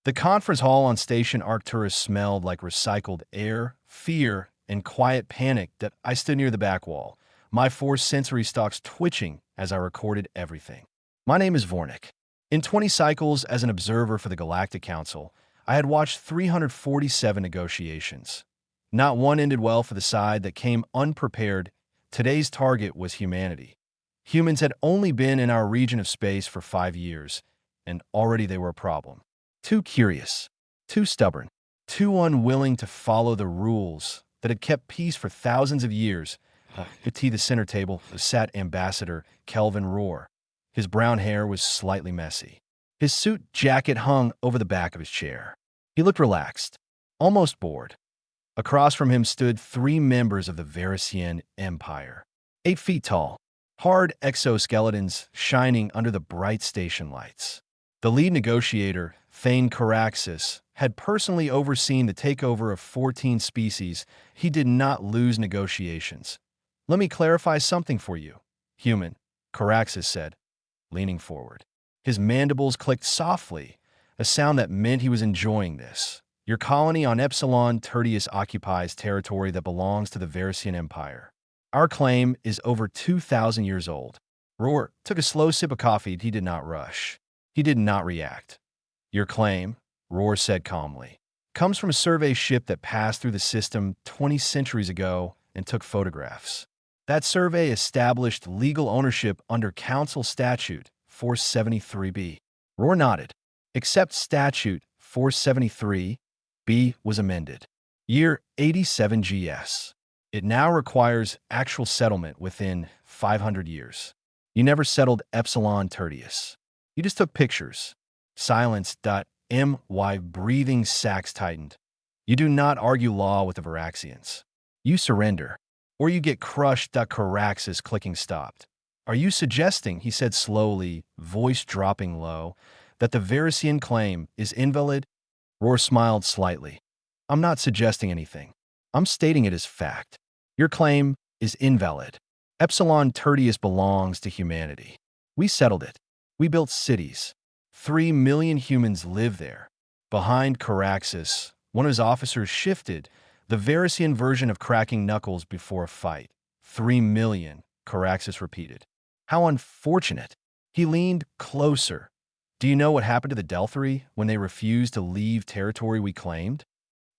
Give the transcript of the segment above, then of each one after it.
The conference hall on Station Arcturus smelled like recycled air, fear, and quiet panic that I stood near the back wall, my four sensory stalks twitching as I recorded everything. My name is Vornik. In 20 cycles as an observer for the Galactic Council, I had watched 347 negotiations. Not one ended well for the side that came unprepared. Today's target was humanity. Humans had only been in our region of space for 5 years, and already they were a problem. Too curious, too stubborn, too unwilling to follow the rules that had kept peace for thousands of years. At the center table sat Ambassador Kelvin Rohr. His brown hair was slightly messy. His suit jacket hung over the back of his chair. He looked relaxed, almost bored. Across from him stood 3 members of the Varisian Empire, 8 feet tall, hard exoskeletons shining under the bright station lights. The lead negotiator, Thane Caraxes, had personally overseen the takeover of 14 species. He did not lose negotiations. "Let me clarify something for you, human," Caraxes said, leaning forward. His mandibles clicked softly, a sound that meant he was enjoying this. "Your colony on Epsilon Tertius occupies territory that belongs to the Varisian Empire. Our claim is over 2,000 years old." Rohr took a slow sip of coffee. He did not rush. He did not react. "Your claim," Rohr said calmly, "comes from a survey ship that passed through the system 20 centuries ago and took photographs. That survey established legal ownership under Council Statute 473b. Rohr nodded. "Except Statute 473b was amended. Year 87 GS. It now requires actual settlement within 500 years. You never settled Epsilon Tertius. You just took pictures." Silence.my breathing sacs tightened. "You do not argue law with the Varaxians. You surrender, or you get crushed." Caraxes clicking stopped. "Are you suggesting," he said slowly, voice dropping low, "that the Varisian claim is invalid?" Rohr smiled slightly. "I'm not suggesting anything. I'm stating it as fact. Your claim is invalid. Epsilon Tertius belongs to humanity. We settled it. We built cities. 3 million humans live there." Behind Caraxes, one of his officers shifted, the Varisian version of cracking knuckles before a fight. 3 million, Caraxes repeated. "How unfortunate." He leaned closer. "Do you know what happened to the Delthri when they refused to leave territory we claimed?"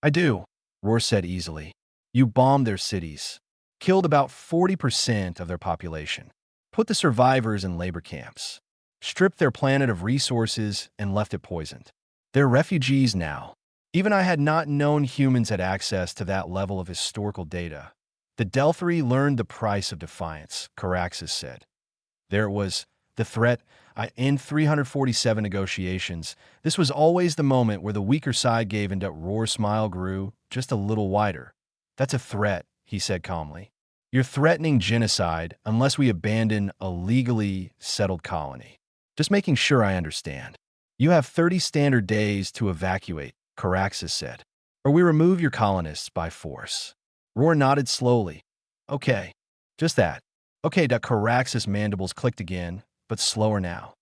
"I do," Rohr said easily. "You bombed their cities, killed about 40% of their population, put the survivors in labor camps, stripped their planet of resources, and left it poisoned. They're refugees now." Even I had not known humans had access to that level of historical data. "The Delthri learned the price of defiance," Caraxes said. "There it was, the threat. In 347 negotiations, this was always the moment where the weaker side gave in." Rohr's smile grew just a little wider. "That's a threat," he said calmly. "You're threatening genocide unless we abandon a legally settled colony. Just making sure I understand. You have 30 standard days to evacuate," Caraxes said, "or we remove your colonists by force." Rohr nodded slowly. "Okay, just that." "Okay." Caraxes' mandibles clicked again, but slower now.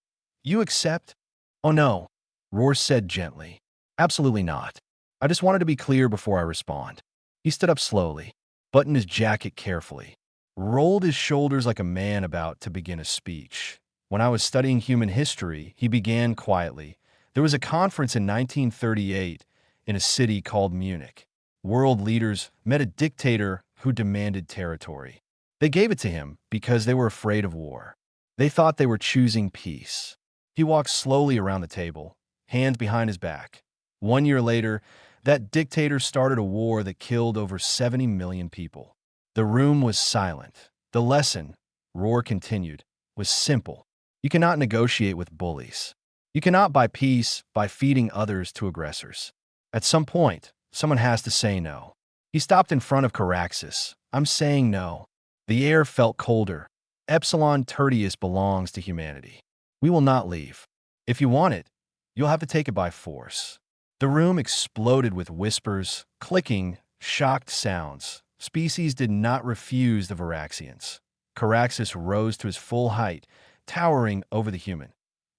"You accept?" "Oh no," Rohr said gently. "Absolutely not. I just wanted to be clear before I respond." He stood up slowly, buttoned his jacket carefully, rolled his shoulders like a man about to begin a speech. "When I was studying human history," he began quietly, "there was a conference in 1938 in a city called Munich. World leaders met a dictator who demanded territory. They gave it to him because they were afraid of war. They thought they were choosing peace." He walked slowly around the table, hands behind his back. 1 year later, that dictator started a war that killed over 70 million people. The room was silent. "The lesson," Rohr continued, "was simple. You cannot negotiate with bullies. You cannot buy peace by feeding others to aggressors. At some point, someone has to say no." He stopped in front of Caraxes. "I'm saying no." The air felt colder. "Epsilon Tertius belongs to humanity. We will not leave. If you want it, you'll have to take it by force." The room exploded with whispers, clicking, shocked sounds. Species did not refuse the Varaxians. Caraxes rose to his full height, towering over the human.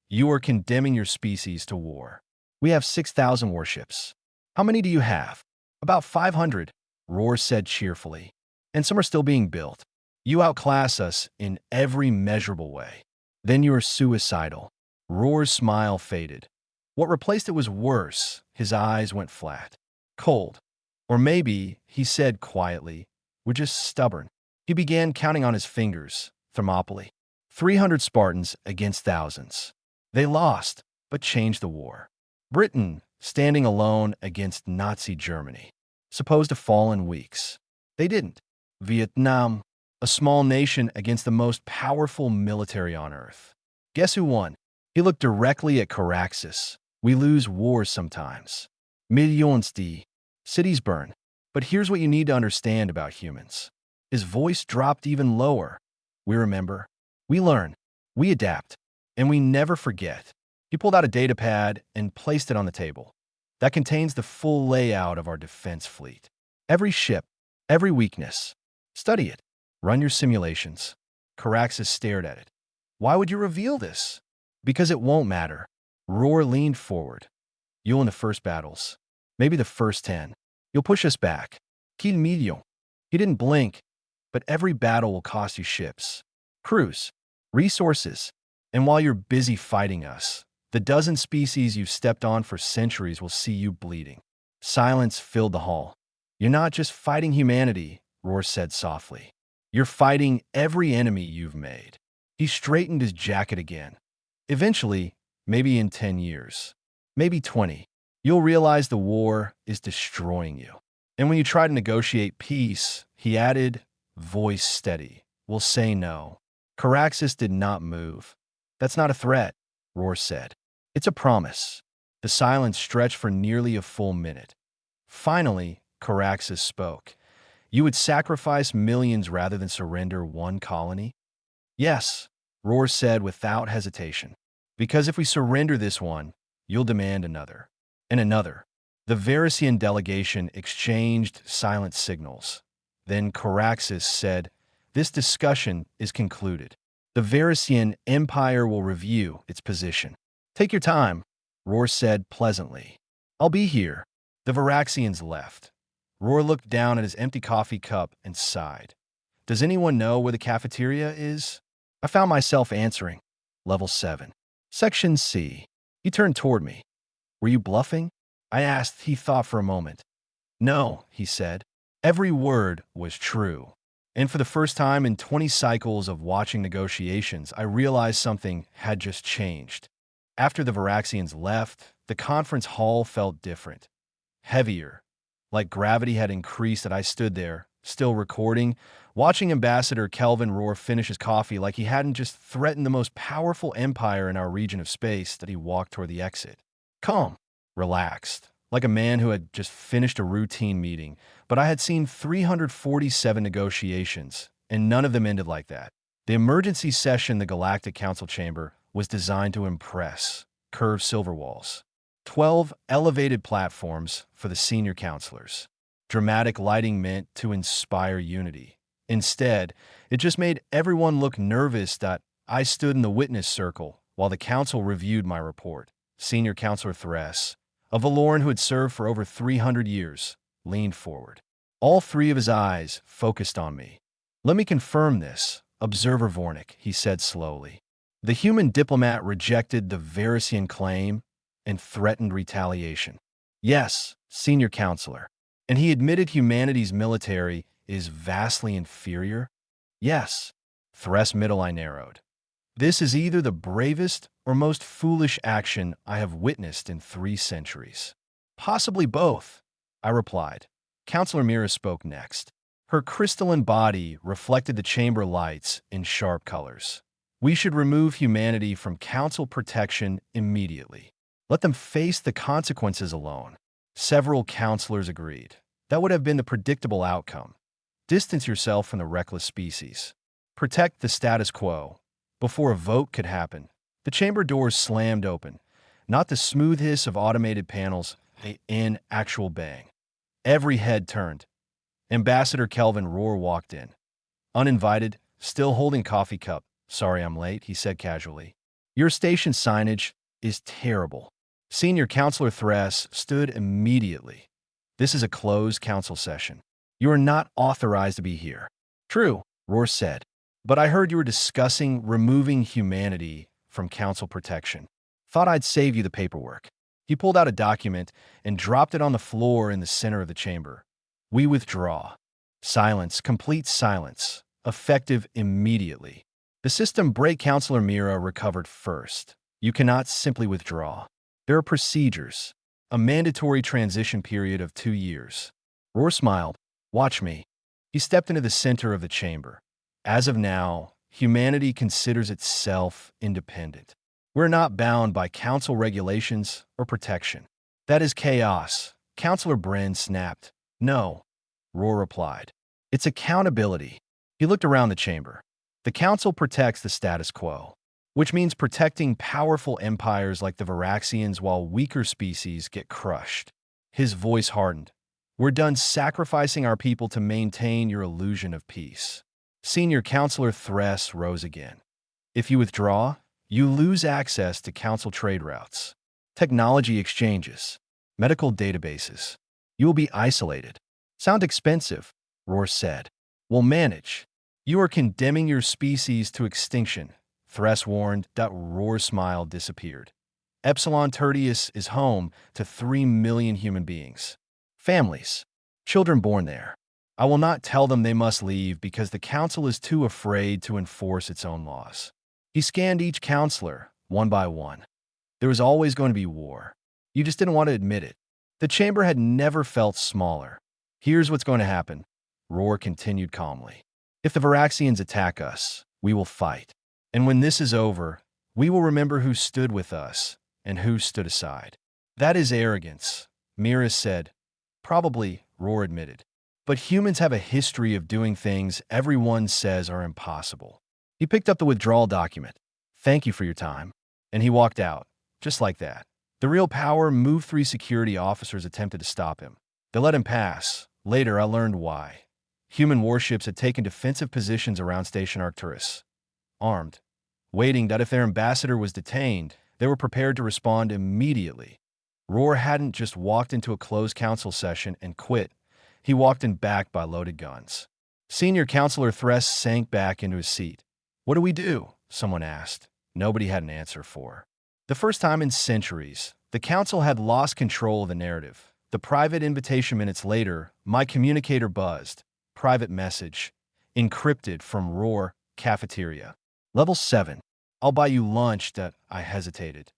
"You are condemning your species to war. We have 6,000 warships. How many do you have? About 500, Roar said cheerfully. And some are still being built. You outclass us in every measurable way. Then you are suicidal. Roar's smile faded. What replaced it was worse. His eyes went flat. Cold. Or maybe, he said quietly, we're just stubborn. He began counting on his fingers. Thermopylae. 300 Spartans against thousands. They lost, but changed the war. Britain, standing alone against Nazi Germany. Supposed to fall in weeks. They didn't. Vietnam, a small nation against the most powerful military on Earth. Guess who won? He looked directly at Caraxes. We lose wars sometimes. Millions de cities burn. But here's what you need to understand about humans. His voice dropped even lower. We remember. We learn. We adapt. And we never forget. He pulled out a data pad and placed it on the table. That contains the full layout of our defense fleet. Every ship, every weakness. Study it. Run your simulations. Caraxes stared at it. Why would you reveal this? Because it won't matter. Roar leaned forward. You'll in the first battles. Maybe the first 10. You'll push us back. Qu'il million. He didn't blink, but every battle will cost you ships, crews, resources. And while you're busy fighting us, the dozen species you've stepped on for centuries will see you bleeding. Silence filled the hall. You're not just fighting humanity, Roar said softly. You're fighting every enemy you've made. He straightened his jacket again. Eventually, maybe in 10 years, maybe 20, you'll realize the war is destroying you. And when you try to negotiate peace, he added, voice steady, we'll say no. Caraxes did not move. That's not a threat, Roar said. It's a promise. The silence stretched for nearly a full minute. Finally, Caraxes spoke. You would sacrifice millions rather than surrender one colony? Yes, Roar said without hesitation. Because if we surrender this one, you'll demand another. And another. The Varisian delegation exchanged silent signals. Then Caraxes said, this discussion is concluded. The Varisian Empire will review its position. Take your time, Roar said pleasantly. I'll be here. The Varaxians left. Roar looked down at his empty coffee cup and sighed. Does anyone know where the cafeteria is? I found myself answering. Level 7. Section C. He turned toward me. Were you bluffing? I asked. He thought for a moment. No, he said. Every word was true. And for the first time in 20 cycles of watching negotiations, I realized something had just changed. After the Varaxians left, the conference hall felt different. Heavier. Like gravity had increased, and I stood there, still recording, watching Ambassador Kelvin Roar finish his coffee like he hadn't just threatened the most powerful empire in our region of space that he walked toward the exit. Calm, relaxed, like a man who had just finished a routine meeting, but I had seen 347 negotiations, and none of them ended like that. The emergency session in the Galactic Council chamber was designed to impress. Curved silver walls. 12 elevated platforms for the senior counselors. Dramatic lighting meant to inspire unity. Instead, it just made everyone look nervous that I stood in the witness circle while the council reviewed my report. Senior Counselor Thress, a Valoran who had served for over 300 years, leaned forward. All three of his eyes focused on me. Let me confirm this, Observer Vornik, he said slowly. The human diplomat rejected the Varisian claim and threatened retaliation. Yes, Senior Counselor. And he admitted humanity's military is vastly inferior? Yes. Thress' middle eye narrowed. This is either the bravest or most foolish action I have witnessed in 3 centuries. Possibly both, I replied. Counselor Mira spoke next. Her crystalline body reflected the chamber lights in sharp colors. We should remove humanity from council protection immediately. Let them face the consequences alone. Several counselors agreed. That would have been the predictable outcome. Distance yourself from the reckless species. Protect the status quo. Before a vote could happen, the chamber doors slammed open. Not the smooth hiss of automated panels, an actual bang. Every head turned. Ambassador Kelvin Roar walked in. Uninvited, still holding coffee cup. Sorry I'm late, he said casually. Your station signage is terrible. Senior Counselor Thress stood immediately. This is a closed council session. You are not authorized to be here. True, Roar said. But I heard you were discussing removing humanity from council protection. Thought I'd save you the paperwork. He pulled out a document and dropped it on the floor in the center of the chamber. We withdraw. Silence, complete silence, effective immediately. The system break Counselor Mira recovered first. You cannot simply withdraw. There are procedures. A mandatory transition period of 2 years. Roar smiled. Watch me. He stepped into the center of the chamber. As of now, humanity considers itself independent. We're not bound by council regulations or protection. That is chaos. Counselor Bren snapped. No, Roar replied. It's accountability. He looked around the chamber. The council protects the status quo, which means protecting powerful empires like the Varaxians while weaker species get crushed. His voice hardened. We're done sacrificing our people to maintain your illusion of peace. Senior Counselor Thress rose again. If you withdraw, you lose access to council trade routes, technology exchanges, medical databases. You will be isolated. Sound expensive, Roar said. We'll manage. You are condemning your species to extinction, Thress warned. Roar's smile disappeared. Epsilon Tertius is home to 3 million human beings. Families. Children born there. I will not tell them they must leave because the council is too afraid to enforce its own laws. He scanned each counselor, one by one. There was always going to be war. You just didn't want to admit it. The chamber had never felt smaller. Here's what's going to happen, Roar continued calmly. If the Varaxians attack us, we will fight. And when this is over, we will remember who stood with us and who stood aside. That is arrogance, Mira said. Probably, Roar admitted. But humans have a history of doing things everyone says are impossible. He picked up the withdrawal document. Thank you for your time. And he walked out, just like that. The real power moved. 3 security officers attempted to stop him. They let him pass. Later, I learned why. Human warships had taken defensive positions around Station Arcturus, armed, waiting that if their ambassador was detained, they were prepared to respond immediately. Roar hadn't just walked into a closed council session and quit. He walked in backed by loaded guns. Senior Counselor Thress sank back into his seat. What do we do? Someone asked. Nobody had an answer for. The first time in centuries, the council had lost control of the narrative. The private invitation minutes later, my communicator buzzed. Private message. Encrypted from Roar Cafeteria. Level 7. I'll buy you lunch. I hesitated.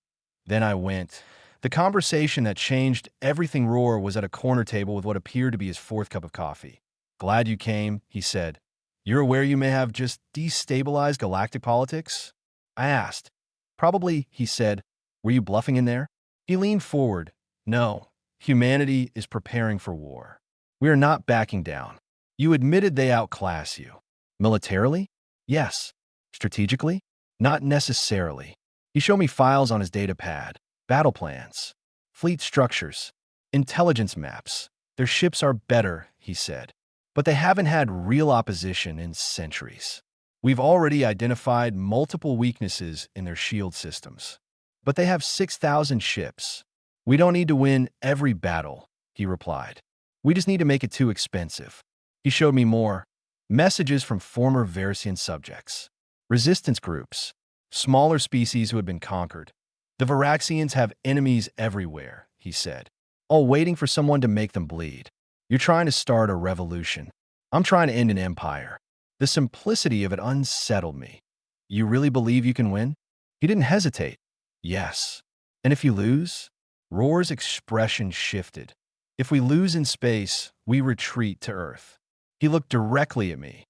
Then I went. The conversation that changed everything. Roar was at a corner table with what appeared to be his 4th cup of coffee. Glad you came, he said. You're aware you may have just destabilized galactic politics? I asked. Probably, he said. Were you bluffing in there? He leaned forward. No, humanity is preparing for war. We are not backing down. You admitted they outclass you. Militarily? Yes. Strategically? Not necessarily. He showed me files on his data pad, battle plans, fleet structures, intelligence maps. Their ships are better, he said. But they haven't had real opposition in centuries. We've already identified multiple weaknesses in their shield systems. But they have 6,000 ships. We don't need to win every battle, he replied. We just need to make it too expensive. He showed me more. Messages from former Varisian subjects. Resistance groups. Smaller species who had been conquered. The Varaxians have enemies everywhere, he said. All waiting for someone to make them bleed. You're trying to start a revolution. I'm trying to end an empire. The simplicity of it unsettled me. You really believe you can win? He didn't hesitate. Yes. And if you lose? Roar's expression shifted. If we lose in space, we retreat to Earth. He looked directly at me.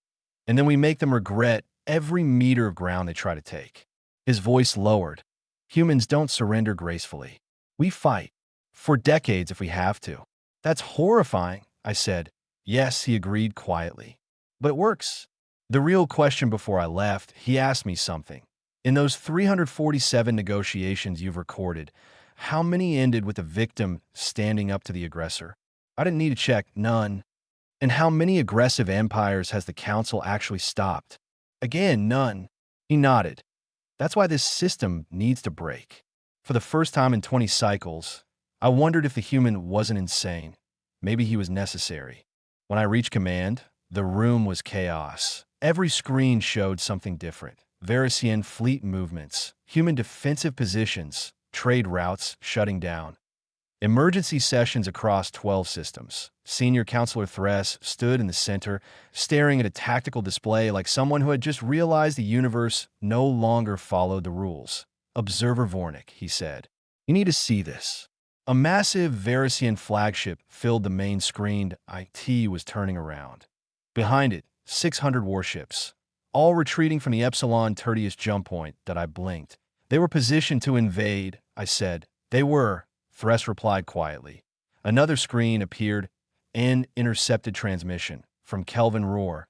And then we make them regret every meter of ground they try to take. His voice lowered. Humans don't surrender gracefully. We fight. For decades if we have to. That's horrifying, I said. Yes, he agreed quietly. But it works. The real question before I left, he asked me something. In those 347 negotiations you've recorded, how many ended with the victim standing up to the aggressor? I didn't need to check, none. And how many aggressive empires has the council actually stopped? Again, none. He nodded. That's why this system needs to break. For the first time in 20 cycles, I wondered if the human wasn't insane. Maybe he was necessary. When I reached command, the room was chaos. Every screen showed something different. Varisian fleet movements, human defensive positions, trade routes shutting down. Emergency sessions across 12 systems. Senior Counselor Thress stood in the center, staring at a tactical display like someone who had just realized the universe no longer followed the rules. Observer Vornik, he said. You need to see this. A massive Varisian flagship filled the main screen. IT was turning around. Behind it, 600 warships, all retreating from the Epsilon Tertius jump point. That I blinked. They were positioned to invade, I said. They were, Thress replied quietly. Another screen appeared, an intercepted transmission from Kelvin Rohr,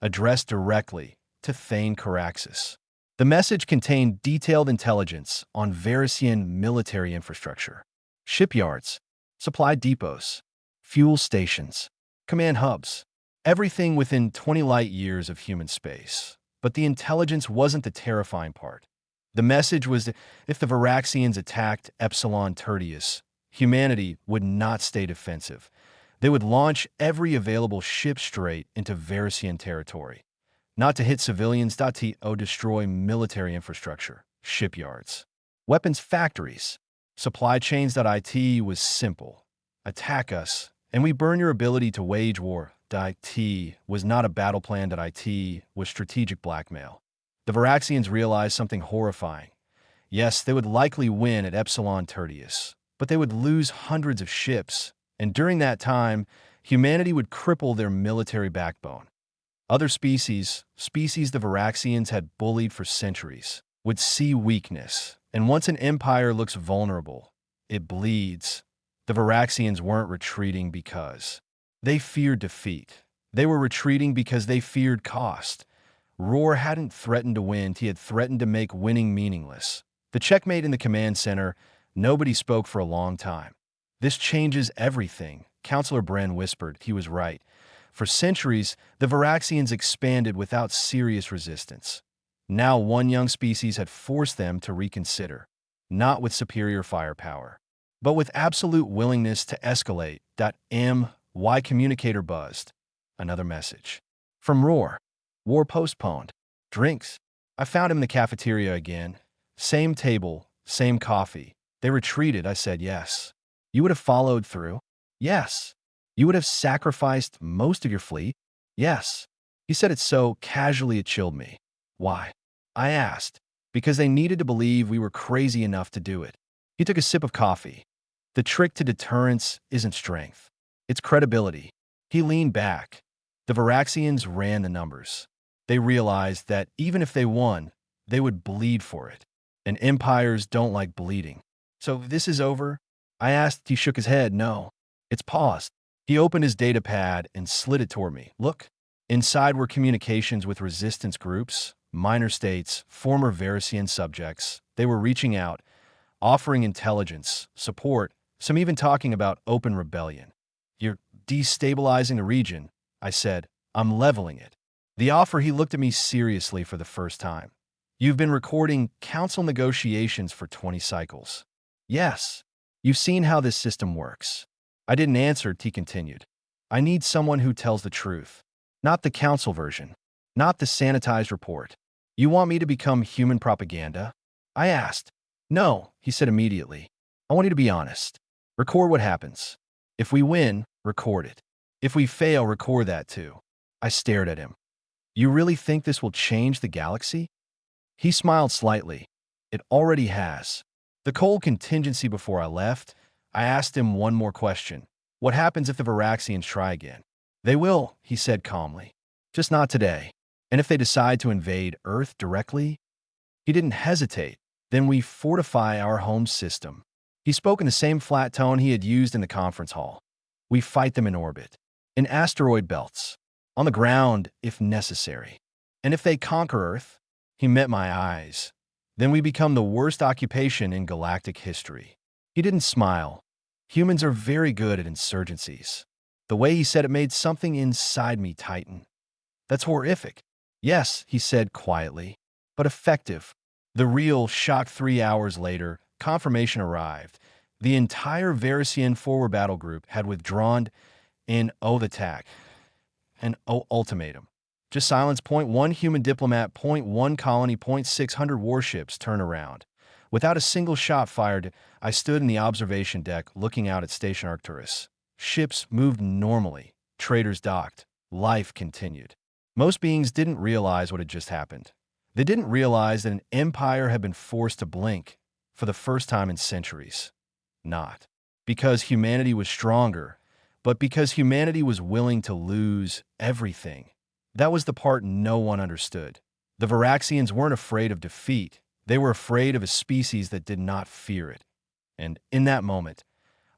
addressed directly to Thane Caraxes. The message contained detailed intelligence on Varisian military infrastructure, shipyards, supply depots, fuel stations, command hubs, everything within 20 light years of human space. But the intelligence wasn't the terrifying part. The message was that if the Varaxians attacked Epsilon Tertius, humanity would not stay defensive. They would launch every available ship straight into Varisian territory. Not to hit civilians, to destroy military infrastructure, shipyards, weapons factories, supply chains. IT was simple. Attack us, and we burn your ability to wage war. IT was not a battle plan. IT was strategic blackmail. The Varaxians realized something horrifying. Yes, they would likely win at Epsilon Tertius, but they would lose hundreds of ships, and during that time, humanity would cripple their military backbone. Other species the Varaxians had bullied for centuries, would see weakness, and once an empire looks vulnerable, it bleeds. The Varaxians weren't retreating because they feared defeat. They were retreating because they feared cost. Rohr hadn't threatened to win, he had threatened to make winning meaningless. The checkmate in the command center, nobody spoke for a long time. This changes everything, Counselor Bren whispered. He was right. For centuries, the Varaxians expanded without serious resistance. Now one young species had forced them to reconsider, not with superior firepower, but with absolute willingness to escalate. My communicator buzzed. Another message. From Rohr. War postponed. Drinks. I found him in the cafeteria again. Same table, same coffee. They retreated, I said. Yes. You would have followed through? Yes. You would have sacrificed most of your fleet? Yes. He said it so casually it chilled me. Why? I asked. Because they needed to believe we were crazy enough to do it. He took a sip of coffee. The trick to deterrence isn't strength. It's credibility. He leaned back. The Varaxians ran the numbers. They realized that even if they won, they would bleed for it. And empires don't like bleeding. So this is over? I asked. He shook his head. No. It's paused. He opened his data pad and slid it toward me. Look. Inside were communications with resistance groups, minor states, former Varisian subjects. They were reaching out, offering intelligence, support, some even talking about open rebellion. You're destabilizing the region, I said. I'm leveling it. The offer, he looked at me seriously for the first time. You've been recording council negotiations for 20 cycles. Yes. You've seen how this system works. I didn't answer, he continued. I need someone who tells the truth. Not the council version. Not the sanitized report. You want me to become human propaganda? I asked. No, he said immediately. I want you to be honest. Record what happens. If we win, record it. If we fail, record that too. I stared at him. You really think this will change the galaxy? He smiled slightly. It already has. The cold contingency before I left, I asked him one more question. What happens if the Varaxians try again? They will, he said calmly. Just not today. And if they decide to invade Earth directly? He didn't hesitate. Then we fortify our home system. He spoke in the same flat tone he had used in the conference hall. We fight them in orbit, in asteroid belts, on the ground if necessary. And if they conquer Earth, he met my eyes, then we become the worst occupation in galactic history. He didn't smile. Humans are very good at insurgencies. The way he said it made something inside me tighten. That's horrific. Yes, he said quietly, but effective. The real shock 3 hours later, confirmation arrived. The entire Varisian forward battle group had withdrawn in the attack. An ultimatum. Just silence. Point one human diplomat. Point one colony. Point 600 warships turn around. Without a single shot fired, I stood in the observation deck looking out at Station Arcturus. Ships moved normally. Traders docked. Life continued. Most beings didn't realize what had just happened. They didn't realize that an empire had been forced to blink for the first time in centuries. Not because humanity was stronger, but because humanity was willing to lose everything. That was the part no one understood. The Varaxians weren't afraid of defeat. They were afraid of a species that did not fear it. And in that moment,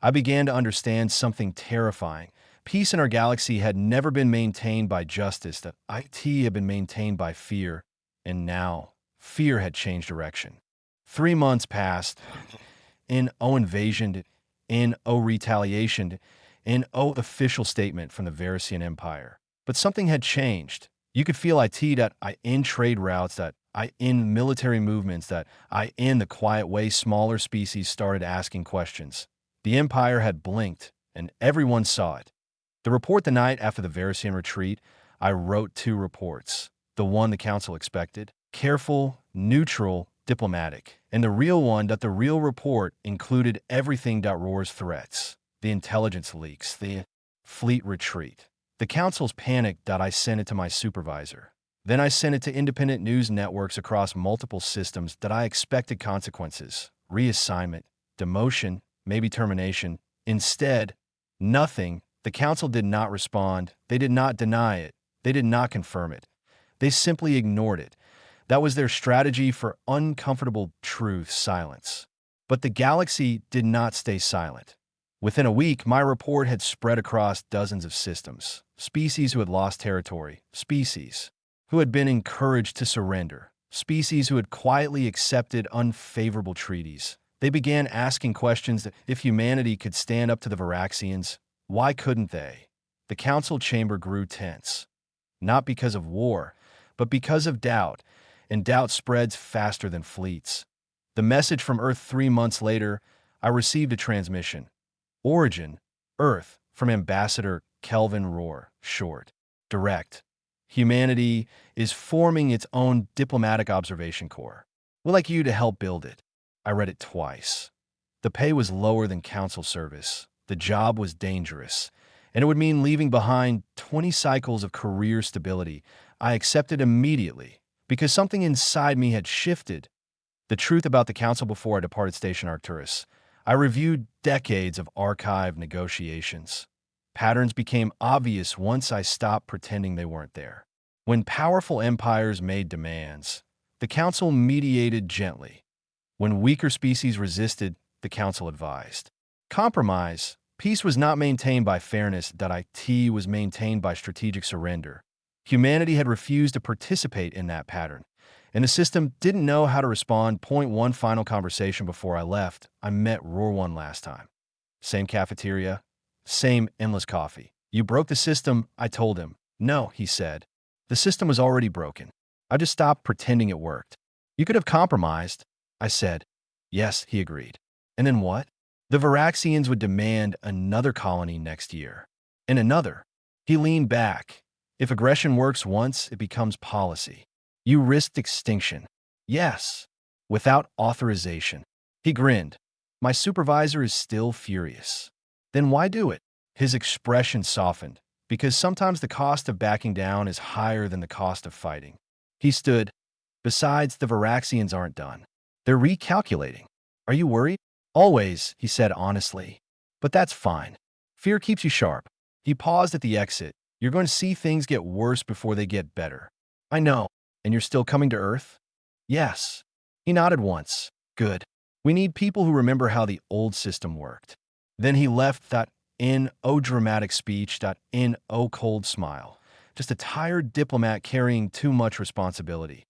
I began to understand something terrifying. Peace in our galaxy had never been maintained by justice. The IT had been maintained by fear. And now, fear had changed direction. 3 months passed. In invasion, in retaliation, in official statement from the Varisian Empire. But something had changed. You could feel in trade routes, in military movements, in the quiet way smaller species started asking questions. The Empire had blinked, and everyone saw it. The report the night after the Varisian retreat, I wrote 2 reports. The one the Council expected, careful, neutral, diplomatic. And the real one, the real report included everything. Roar's threats, the intelligence leaks, the fleet retreat. The Council's panicked. I sent it to my supervisor. Then I sent it to independent news networks across multiple systems. I expected consequences, reassignment, demotion, maybe termination. Instead, nothing. The Council did not respond. They did not deny it. They did not confirm it. They simply ignored it. That was their strategy for uncomfortable truth, silence. But the galaxy did not stay silent. Within a week, my report had spread across dozens of systems. Species who had lost territory, species who had been encouraged to surrender, species who had quietly accepted unfavorable treaties. They began asking questions that if humanity could stand up to the Varaxians, why couldn't they? The council chamber grew tense. Not because of war, but because of doubt, and doubt spreads faster than fleets. The message from Earth 3 months later, I received a transmission. Origin, Earth, from Ambassador Kelvin Roar, short, direct. Humanity is forming its own diplomatic observation corps. We'd like you to help build it. I read it twice. The pay was lower than council service. The job was dangerous, and it would mean leaving behind 20 cycles of career stability. I accepted immediately because something inside me had shifted. The truth about the council before I departed Station Arcturus. I reviewed decades of archive negotiations. Patterns became obvious once I stopped pretending they weren't there. When powerful empires made demands, the council mediated gently. When weaker species resisted, the council advised. Compromise. Peace was not maintained by fairness. It was maintained by strategic surrender. Humanity had refused to participate in that pattern, and the system didn't know how to respond. Point one final conversation before I left. I met Roar 1 last time. Same cafeteria, same endless coffee. You broke the system, I told him. No, he said. The system was already broken. I just stopped pretending it worked. You could have compromised, I said. Yes, he agreed. And then what? The Varaxians would demand another colony next year. And another. He leaned back. If aggression works once, it becomes policy. You risked extinction. Yes. Without authorization. He grinned. My supervisor is still furious. Then why do it? His expression softened, because sometimes the cost of backing down is higher than the cost of fighting. He stood. Besides, the Varaxians aren't done. They're recalculating. Are you worried? Always, he said honestly. But that's fine. Fear keeps you sharp. He paused at the exit. You're going to see things get worse before they get better. I know. And you're still coming to Earth? Yes. He nodded once. Good. We need people who remember how the old system worked. Then he left that dramatic speech, cold smile. Just a tired diplomat carrying too much responsibility.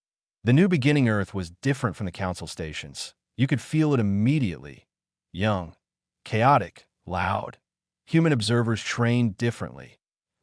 The new beginning Earth was different from the council stations. You could feel it immediately. Young, chaotic, loud. Human observers trained differently.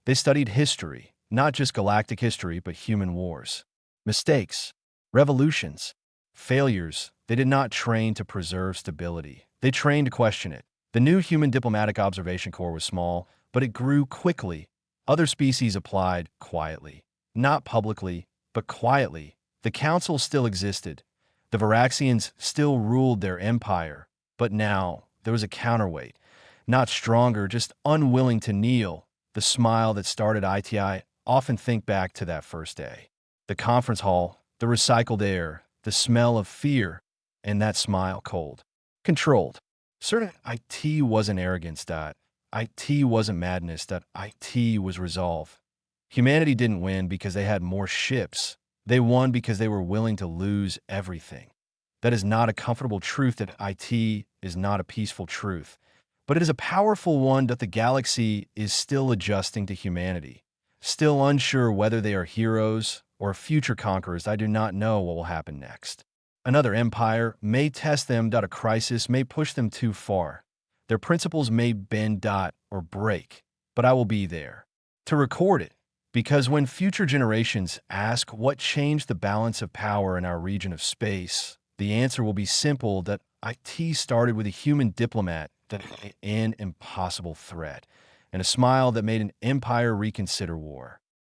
They studied history, not just galactic history, but human wars. Mistakes, revolutions, failures. They did not train to preserve stability. They trained to question it. The new Human Diplomatic Observation Corps was small, but it grew quickly. Other species applied quietly. Not publicly, but quietly. The council still existed. The Varaxians still ruled their empire. But now, there was a counterweight. Not stronger, just unwilling to kneel. The smile that started ITI. Often think back to that first day. The conference hall, the recycled air, the smell of fear, and that smile cold. Controlled. Certain IT wasn't arrogance. IT wasn't madness. IT was resolve. Humanity didn't win because they had more ships. They won because they were willing to lose everything. That is not a comfortable truth. That IT is not a peaceful truth. But it is a powerful one that the galaxy is still adjusting to humanity. Still unsure whether they are heroes or future conquerors. I do not know what will happen next. Another empire may test them. A crisis may push them too far. Their principles may bend or break, but I will be there to record it. Because when future generations ask what changed the balance of power in our region of space, the answer will be simple: that IT started with a human diplomat that had an impossible threat, and a smile that made an empire reconsider war.